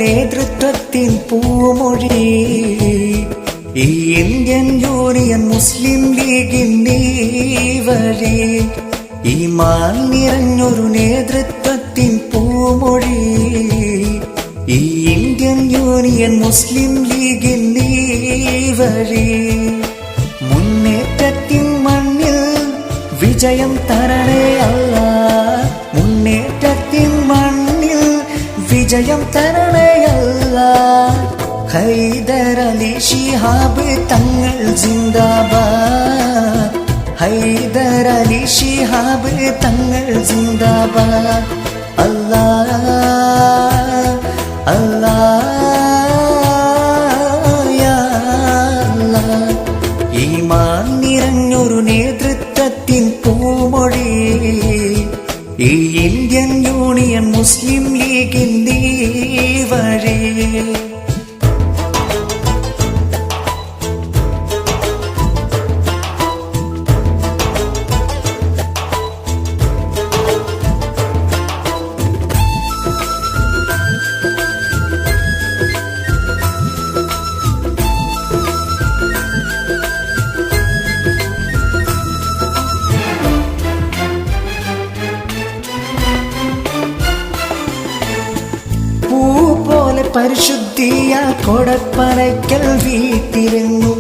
നേതൃത്വത്തിൻ പൂമൊഴി ഈ Indian union മുസ്ലിം ലീഗിന്റെ വഴി ഈമാൻ നിറഞ്ഞൊരു നേതൃത്വത്തിൻ പൂമൊഴി ഈ ഇന്ത്യൻ യൂണിയൻ മുസ്ലിം ലീഗിന്റെ വഴി മുന്നേറ്റത്തിൻ മണ്ണിൽ വിജയം തരണേ അല്ലാഹ് മുന്നേറ്റത്തിൻ മണ്ണിൽ വിജയം തരണേ അല്ലാഹ് ഹൈദരലി ശിഹാബ് തങ്ങൾ ജിന്ദാബാദ് ഹൈദരലി ശിഹാബ് തങ്ങൾ ജിന്ദാബാദ് അല്ലാഹ് അല്ലാഹ് യാ അല്ലാഹ് ഈമാൻ നിറഞ്ഞൊരു നേതൃത്വത്തിൻ പൂമൊഴി ഈ ഇന്ത്യൻ യൂണിയൻ മുസ്ലിം ലീഗിന്റെ വഴി പരിശുദ്ധിയ കൊടപ്പനയ്ക്കൽ വീട്ടിലെങ്ങും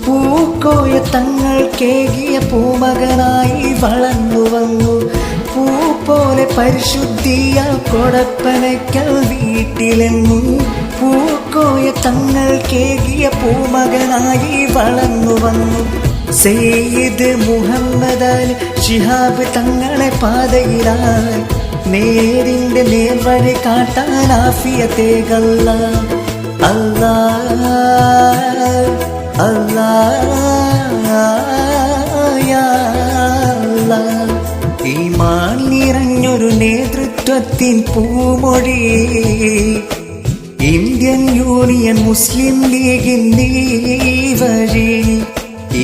പൂക്കോയ തങ്ങൾ കേകിയ പൂമകനായി വളർന്നു വന്നു പൂപോലെ പരിശുദ്ധിയ കൊടപ്പനയ്ക്കൽ വീട്ടിലെങ്ങും പൂക്കോയ തങ്ങൾ കേകിയ പൂമകനായി വളർന്നു വന്നു സയ്യിദ് മുഹമ്മദ് അലി ശിഹാബ് തങ്ങളെ പാതയിലായി നേരിന്റെ നേർവഴി കാട്ടാൻ ആഫിയത്തേകല്ല അല്ലാഹ് അല്ലാഹ് യാ അല്ലാഹ് ഈമാൻ നിറഞ്ഞൊരു നേതൃത്വത്തിൻ പൂമൊഴി ഇന്ത്യൻ യൂണിയൻ മുസ്ലിം ലീഗിന്റെ വഴി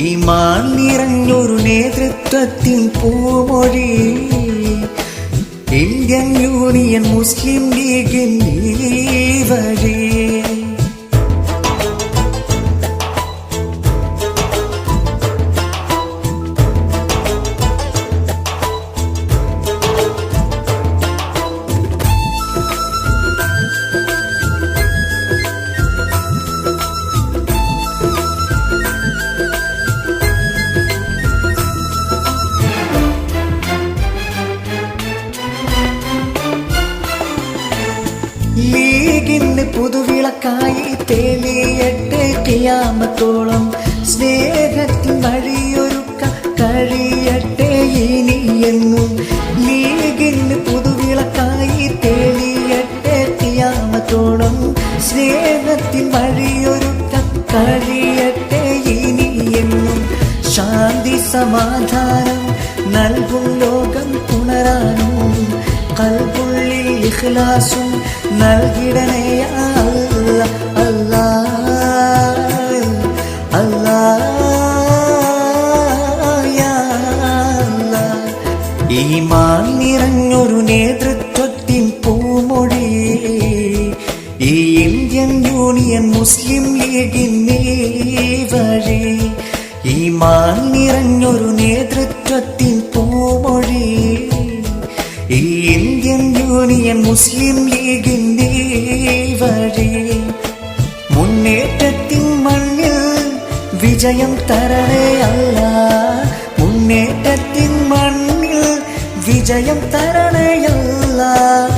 ഈമാൻ നിറഞ്ഞൊരു നേതൃത്വത്തിൻ പൂമൊഴി ഇന്ത്യൻ യൂണിയൻ മുസ്ലിം ലീഗിന്റെ വഴി ലീഗിന് പുതുവിളക്കായി തേലിയട്ടെ ഖിയാമത്തോളം സ്നേഹത്തിൻ വഴിയൊരുക്ക കഴിയട്ടെ ഇനിയെന്നും ലീഗിന് പുതുവിളക്കായി തേലിയട്ടെ ഖിയാമത്തോളം സ്നേഹത്തിൻ വഴിയൊരുക്ക കഴിയട്ടെ ഇനിയെന്നും ശാന്തി സമാധാനം നൽകും ലോകം പുണരാനും കൽബുള്ളിൽ ഇഖ്ലാസും നൽകിടണേ അല്ലാഹ് അല്ലാഹ് അല്ലാഹ് യാ അല്ലാഹ് ഈമാൻ നിറഞ്ഞൊരു നേതൃത്വത്തിൻ പൂമൊഴി ഈ ഇന്ത്യൻ യൂണിയൻ മുസ്ലിം ലീഗിന്റെ വഴി ഈമാൻ നിറഞ്ഞൊരു നേതൃത്വത്തിൻ പൂമൊഴി ഈ ഇന്ത്യൻ യൂണിയൻ മുസ്ലിം ലീഗിന്റെ വഴി മുന്നേറ്റത്തിൻ മണ്ണിൽ വിജയം തരണേ അല്ലാഹ് മുന്നേറ്റത്തിൻ മണ്ണിൽ വിജയം തരണേ അല്ലാഹ്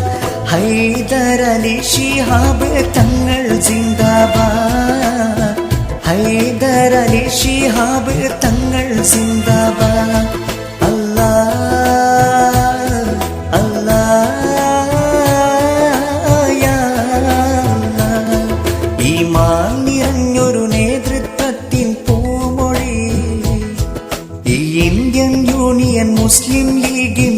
ഹൈദരലി ശിഹാബ് തങ്ങൾ ജിന്ദാബാദ് ഹൈദരലി ശിഹാബ് തങ്ങൾ ജിന്ദാബാദ് ഈമാൻ നിറഞ്ഞൊരു നേതൃത്വത്തിൻ പൂമൊഴി ഈ ഇന്ത്യൻ യൂണിയൻ മുസ്ലിം ലീഗിൻ